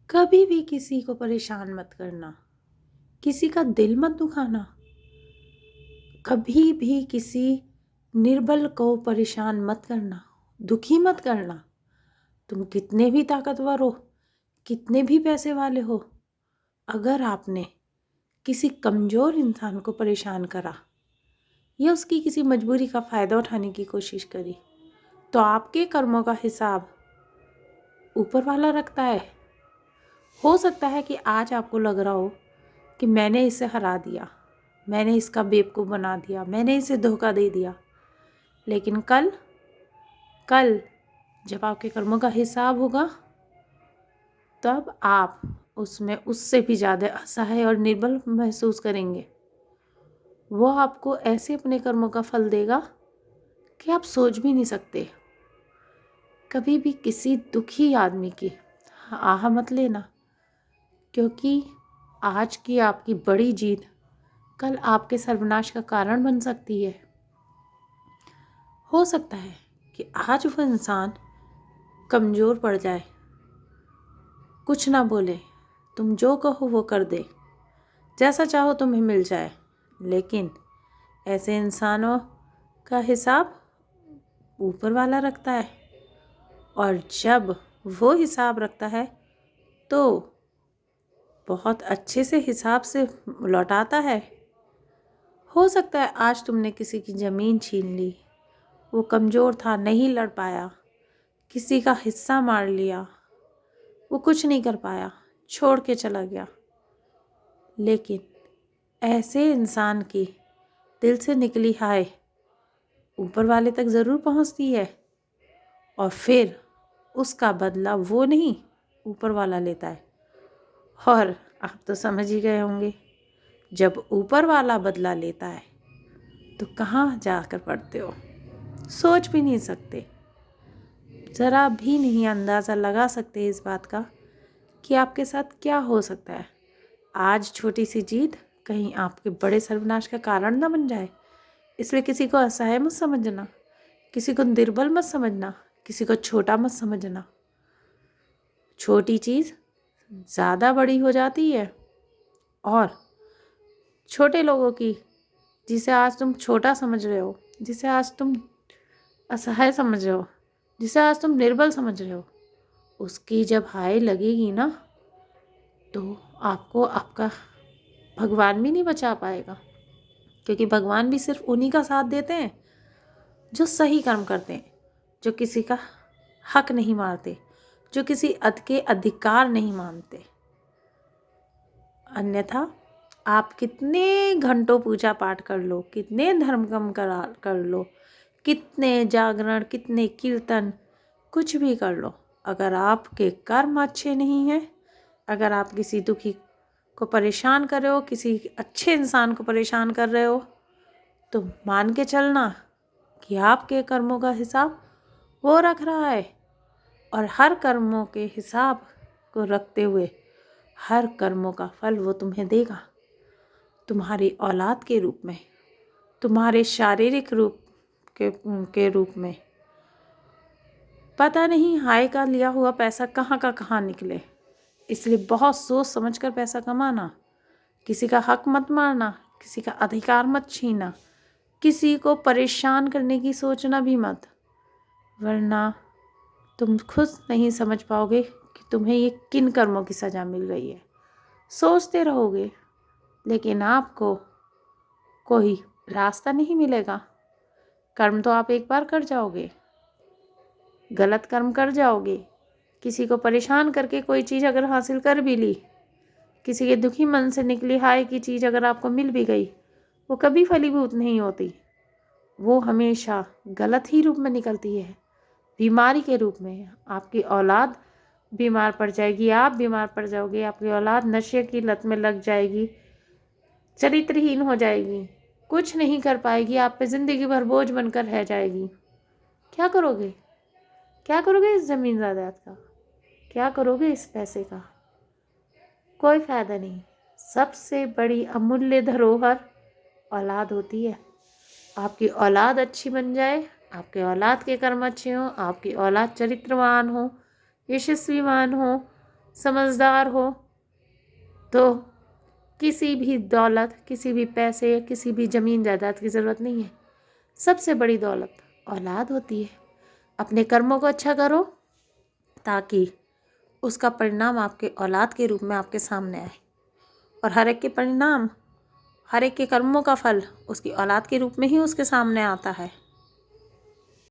कभी भी किसी को परेशान मत करना, किसी का दिल मत दुखाना, कभी भी किसी निर्बल को परेशान मत करना, दुखी मत करना। तुम कितने भी ताकतवर हो, कितने भी पैसे वाले हो, अगर आपने किसी कमज़ोर इंसान को परेशान करा या उसकी किसी मजबूरी का फ़ायदा उठाने की कोशिश करी, तो आपके कर्मों का हिसाब ऊपर वाला रखता है। हो सकता है कि आज आपको लग रहा हो कि मैंने इसे हरा दिया, मैंने इसका बेवकूफ़ बना दिया, मैंने इसे धोखा दे दिया, लेकिन कल कल जब आपके कर्मों का हिसाब होगा, तब आप उसमें उससे भी ज़्यादा असहाय और निर्बल महसूस करेंगे। वो आपको ऐसे अपने कर्मों का फल देगा कि आप सोच भी नहीं सकते। कभी भी किसी दुखी आदमी की आह मत लेना, क्योंकि आज की आपकी बड़ी जीत कल आपके सर्वनाश का कारण बन सकती है। हो सकता है कि आज वो इंसान कमज़ोर पड़ जाए, कुछ ना बोले, तुम जो कहो वो कर दे, जैसा चाहो तुम्हें मिल जाए, लेकिन ऐसे इंसानों का हिसाब ऊपर वाला रखता है। और जब वो हिसाब रखता है तो बहुत अच्छे से हिसाब से लौटाता है। हो सकता है आज तुमने किसी की ज़मीन छीन ली, वो कमज़ोर था, नहीं लड़ पाया, किसी का हिस्सा मार लिया, वो कुछ नहीं कर पाया, छोड़ के चला गया, लेकिन ऐसे इंसान की दिल से निकली हाय ऊपर वाले तक ज़रूर पहुंचती है, और फिर उसका बदला वो नहीं ऊपर वाला लेता है। और आप तो समझ ही गए होंगे, जब ऊपर वाला बदला लेता है तो कहाँ जाकर पड़ते हो, सोच भी नहीं सकते, ज़रा भी नहीं अंदाज़ा लगा सकते इस बात का कि आपके साथ क्या हो सकता है। आज छोटी सी जीत कहीं आपके बड़े सर्वनाश का कारण ना बन जाए। इसलिए किसी को असहाय मत समझना, किसी को दुर्बल मत समझना, किसी को छोटा मत समझना। छोटी चीज़ ज़्यादा बड़ी हो जाती है, और छोटे लोगों की, जिसे आज तुम छोटा समझ रहे हो, जिसे आज तुम असहाय समझ रहे हो, जिसे आज तुम निर्बल समझ रहे हो, उसकी जब हाय लगेगी ना, तो आपको आपका भगवान भी नहीं बचा पाएगा। क्योंकि भगवान भी सिर्फ उन्हीं का साथ देते हैं जो सही कर्म करते हैं, जो किसी का हक नहीं मारते, जो किसी के अधिकार नहीं मानते। अन्यथा आप कितने घंटों पूजा पाठ कर लो, कितने धर्म कर्म कर लो, कितने जागरण, कितने कीर्तन, कुछ भी कर लो, अगर आपके कर्म अच्छे नहीं हैं, अगर आप किसी दुखी को परेशान कर रहे हो, किसी अच्छे इंसान को परेशान कर रहे हो, तो मान के चलना कि आपके कर्मों का हिसाब वो रख रहा है। और हर कर्मों के हिसाब को रखते हुए हर कर्मों का फल वो तुम्हें देगा, तुम्हारी औलाद के रूप में, तुम्हारे शारीरिक रूप के रूप में। पता नहीं हाय का लिया हुआ पैसा कहाँ का कहाँ निकले, इसलिए बहुत सोच समझ कर पैसा कमाना, किसी का हक मत मारना, किसी का अधिकार मत छीना, किसी को परेशान करने की सोचना भी मत, वरना तुम खुद नहीं समझ पाओगे कि तुम्हें ये किन कर्मों की सज़ा मिल रही है। सोचते रहोगे, लेकिन आपको कोई रास्ता नहीं मिलेगा। कर्म तो आप एक बार कर जाओगे, गलत कर्म कर जाओगे, किसी को परेशान करके कोई चीज़ अगर हासिल कर भी ली, किसी के दुखी मन से निकली हाय की चीज़ अगर आपको मिल भी गई, वो कभी फलीभूत नहीं होती, वो हमेशा गलत ही रूप में निकलती है, बीमारी के रूप में। आपकी औलाद बीमार पड़ जाएगी, आप बीमार पड़ जाओगे, आपकी औलाद नशे की लत में लग जाएगी, चरित्रहीन हो जाएगी, कुछ नहीं कर पाएगी, आप पे ज़िंदगी भर बोझ बनकर रह जाएगी। क्या करोगे? क्या करोगे इस ज़मीन जायदाद का? क्या करोगे इस पैसे का? कोई फ़ायदा नहीं। सबसे बड़ी अमूल्य धरोहर औलाद होती है। आपकी औलाद अच्छी बन जाए, आपके औलाद के कर्म अच्छे हों, आपकी औलाद चरित्रवान हो, यशस्वीवान हो, समझदार हो तो किसी भी दौलत, किसी भी पैसे, किसी भी ज़मीन जायदाद की ज़रूरत नहीं है। सबसे बड़ी दौलत औलाद होती है। अपने कर्मों को अच्छा करो ताकि उसका परिणाम आपके औलाद के रूप में आपके सामने आए। और हर एक के परिणाम, हर एक के कर्मों का फल उसकी औलाद के रूप में ही उसके सामने आता है।